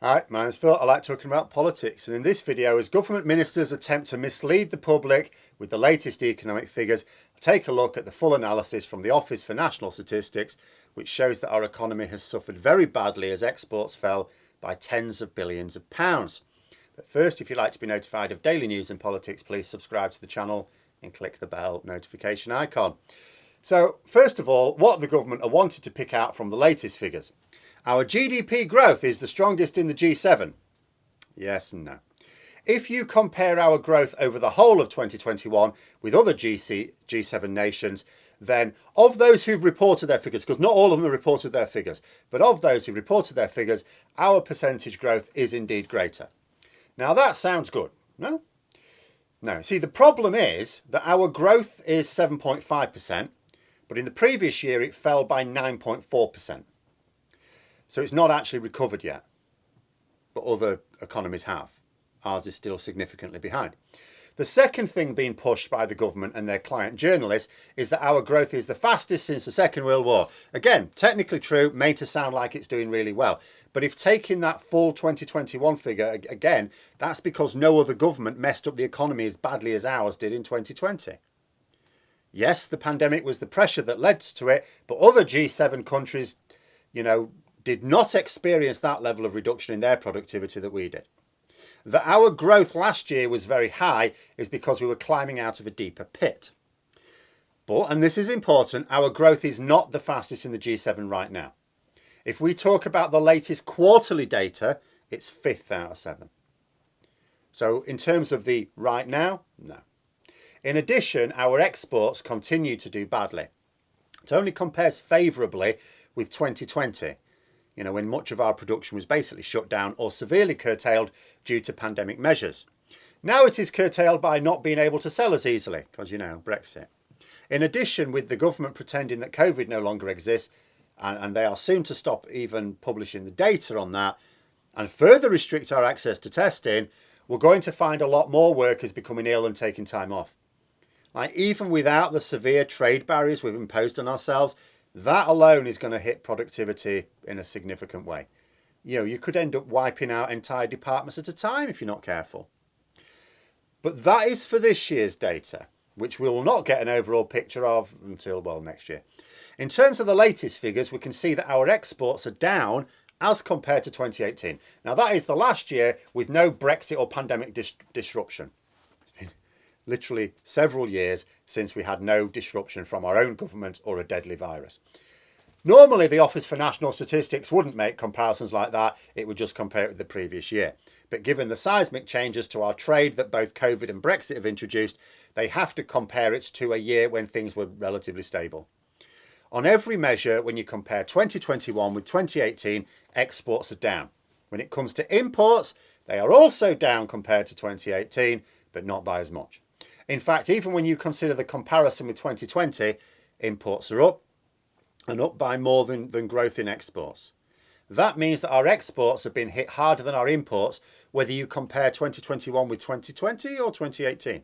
Hi, my name's Phil. I like talking about politics, and in this video, as government ministers attempt to mislead the public with the latest economic figures, I'll take a look at the full analysis from the Office for National Statistics, which shows that our economy has suffered very badly as exports fell by tens of billions of pounds. But first, if you'd like to be notified of daily news and politics, please subscribe to the channel and click the bell notification icon. So, first of all, what the government are wanting to pick out from the latest figures. Our GDP growth is the strongest in the G7. Yes and no. If you compare our growth over the whole of 2021 with other G7 nations, then of those who've reported their figures, because not all of them have reported their figures, but of those who reported their figures, our percentage growth is indeed greater. Now that sounds good, no? No. See, the problem is that our growth is 7.5%, but in the previous year it fell by 9.4%. So it's not actually recovered yet, but other economies have. Ours is still significantly behind. The second thing being pushed by the government and their client journalists is that our growth is the fastest since the Second World War. Again, technically true, made to sound like it's doing really well. But if taking that full 2021 figure, again, that's because no other government messed up the economy as badly as ours did in 2020. Yes, the pandemic was the pressure that led to it, but other G7 countries, did not experience that level of reduction in their productivity that we did. That our growth last year was very high is because we were climbing out of a deeper pit. But, and this is important, our growth is not the fastest in the G7 right now. If we talk about the latest quarterly data, it's 5th out of 7. So in terms of the right now, no. In addition, our exports continue to do badly. It only compares favourably with 2020. When much of our production was basically shut down or severely curtailed due to pandemic measures. Now it is curtailed by not being able to sell as easily, because, Brexit. In addition, with the government pretending that COVID no longer exists, and they are soon to stop even publishing the data on that, and further restrict our access to testing, we're going to find a lot more workers becoming ill and taking time off. Even without the severe trade barriers we've imposed on ourselves, that alone is going to hit productivity in a significant way. You could end up wiping out entire departments at a time if you're not careful. But that is for this year's data, which we will not get an overall picture of until, next year. In terms of the latest figures, we can see that our exports are down as compared to 2018. Now, that is the last year with no Brexit or pandemic disruption. It's been literally several years since we had no disruption from our own government or a deadly virus. Normally, the Office for National Statistics wouldn't make comparisons like that. It would just compare it with the previous year. But given the seismic changes to our trade that both COVID and Brexit have introduced, they have to compare it to a year when things were relatively stable. On every measure, when you compare 2021 with 2018, exports are down. When it comes to imports, they are also down compared to 2018, but not by as much. In fact, even when you consider the comparison with 2020, imports are up, and up by more than growth in exports. That means that our exports have been hit harder than our imports, whether you compare 2021 with 2020 or 2018.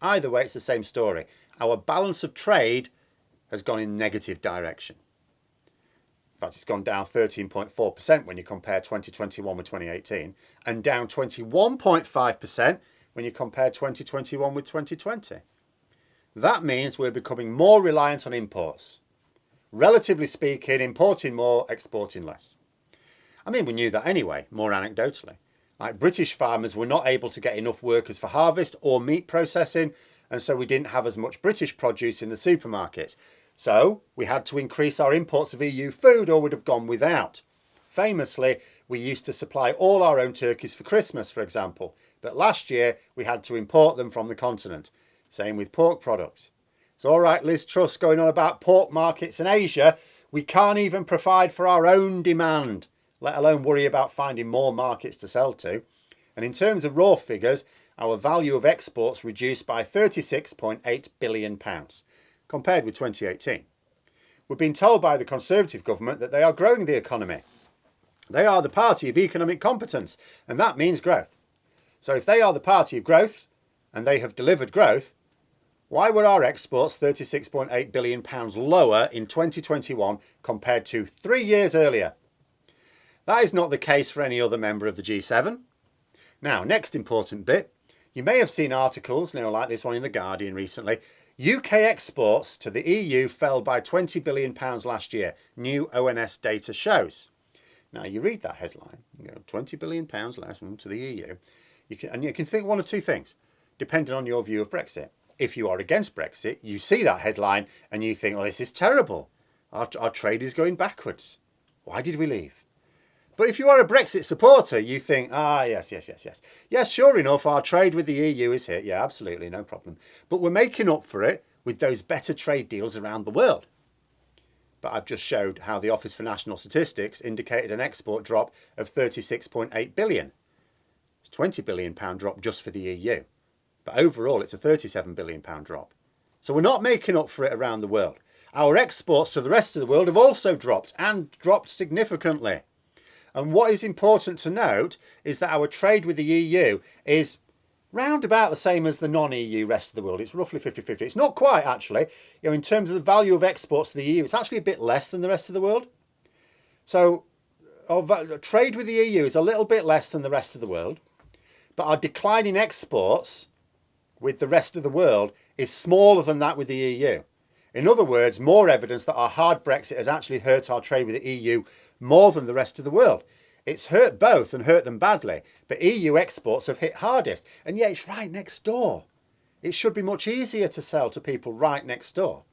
Either way, it's the same story. Our balance of trade has gone in negative direction. In fact, it's gone down 13.4% when you compare 2021 with 2018, and down 21.5% when you compare 2021 with 2020. That means we're becoming more reliant on imports. Relatively speaking, importing more, exporting less. We knew that anyway, more anecdotally. British farmers were not able to get enough workers for harvest or meat processing, and so we didn't have as much British produce in the supermarkets. So we had to increase our imports of EU food or would have gone without. Famously, we used to supply all our own turkeys for Christmas, for example, but last year we had to import them from the continent. Same with pork products. It's all right, Liz Truss going on about pork markets in Asia. We can't even provide for our own demand, let alone worry about finding more markets to sell to. And in terms of raw figures, our value of exports reduced by £36.8 billion compared with 2018. We've been told by the Conservative government that they are growing the economy. They are the party of economic competence, and that means growth. So if they are the party of growth, and they have delivered growth, why were our exports £36.8 billion lower in 2021 compared to 3 years earlier? That is not the case for any other member of the G7. Now, next important bit. You may have seen articles, like this one in The Guardian recently. UK exports to the EU fell by £20 billion last year, new ONS data shows. Now, you read that headline, £20 billion less to the EU. You can think one of two things, depending on your view of Brexit. If you are against Brexit, you see that headline and you think, oh, this is terrible. Our trade is going backwards. Why did we leave? But if you are a Brexit supporter, you think, yes. Yes, sure enough, our trade with the EU is hit. Yeah, absolutely, no problem. But we're making up for it with those better trade deals around the world. But I've just showed how the Office for National Statistics indicated an export drop of 36.8 billion. It's a £20 billion drop just for the EU. But overall, it's a £37 billion drop. So we're not making up for it around the world. Our exports to the rest of the world have also dropped, and dropped significantly. And what is important to note is that our trade with the EU is round about the same as the non-EU rest of the world. It's roughly 50-50. It's not quite, actually. In terms of the value of exports to the EU, it's actually a bit less than the rest of the world. So our trade with the EU is a little bit less than the rest of the world. But our decline in exports with the rest of the world is smaller than that with the EU. In other words, more evidence that our hard Brexit has actually hurt our trade with the EU more than the rest of the world. It's hurt both and hurt them badly, but EU exports have hit hardest, and yet it's right next door. It should be much easier to sell to people right next door.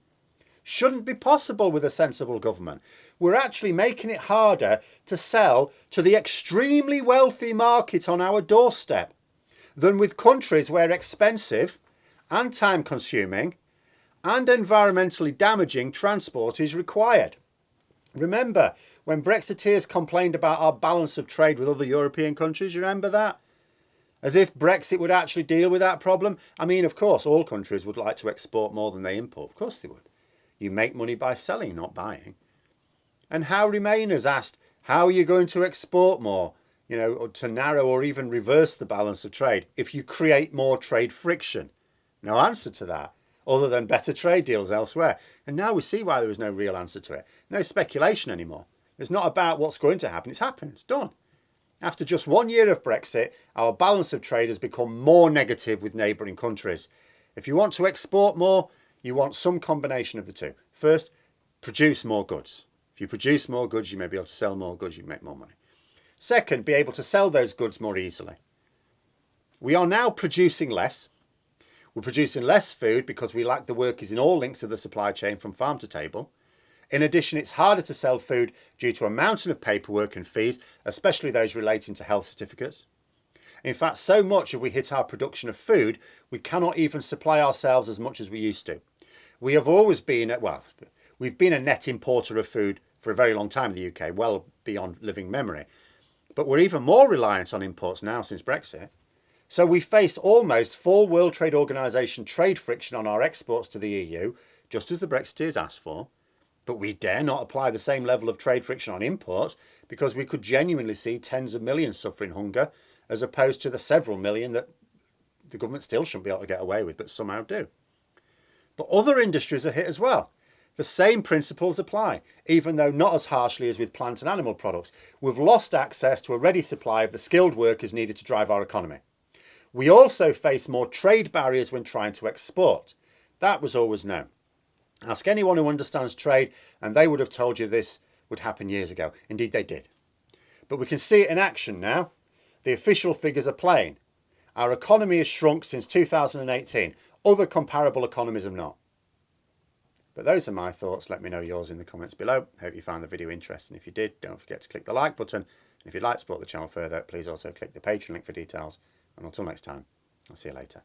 Shouldn't be possible with a sensible government. We're actually making it harder to sell to the extremely wealthy market on our doorstep than with countries where expensive and time-consuming and environmentally damaging transport is required. Remember when Brexiteers complained about our balance of trade with other European countries? You remember that? As if Brexit would actually deal with that problem. I mean, of course, all countries would like to export more than they import. Of course they would. You make money by selling, not buying. And how Remainers asked, how are you going to export more? To narrow or even reverse the balance of trade if you create more trade friction. No answer to that, other than better trade deals elsewhere. And now we see why there was no real answer to it. No speculation anymore. It's not about what's going to happen. It's happened. It's done. After just 1 year of Brexit, our balance of trade has become more negative with neighbouring countries. If you want to export more, you want some combination of the two. First, produce more goods. If you produce more goods, you may be able to sell more goods, you make more money. Second, be able to sell those goods more easily. We are now producing less. We're producing less food because we lack the workers in all links of the supply chain from farm to table. In addition, it's harder to sell food due to a mountain of paperwork and fees, especially those relating to health certificates. In fact, so much have we hit our production of food, we cannot even supply ourselves as much as we used to. We have always been, we've been a net importer of food for a very long time in the UK, well beyond living memory. But we're even more reliant on imports now since Brexit. So we face almost full World Trade Organization trade friction on our exports to the EU, just as the Brexiteers asked for. But we dare not apply the same level of trade friction on imports because we could genuinely see tens of millions suffering hunger as opposed to the several million that the government still shouldn't be able to get away with, but somehow do. But other industries are hit as well. The same principles apply, even though not as harshly as with plant and animal products. We've lost access to a ready supply of the skilled workers needed to drive our economy. We also face more trade barriers when trying to export. That was always known. Ask anyone who understands trade and they would have told you this would happen years ago. Indeed they did. But we can see it in action now. The official figures are plain. Our economy has shrunk since 2018. Other comparable economies have not. But those are my thoughts. Let me know yours in the comments below. Hope you found the video interesting. If you did, don't forget to click the like button. And if you'd like to support the channel further, please also click the Patreon link for details. And until next time, I'll see you later.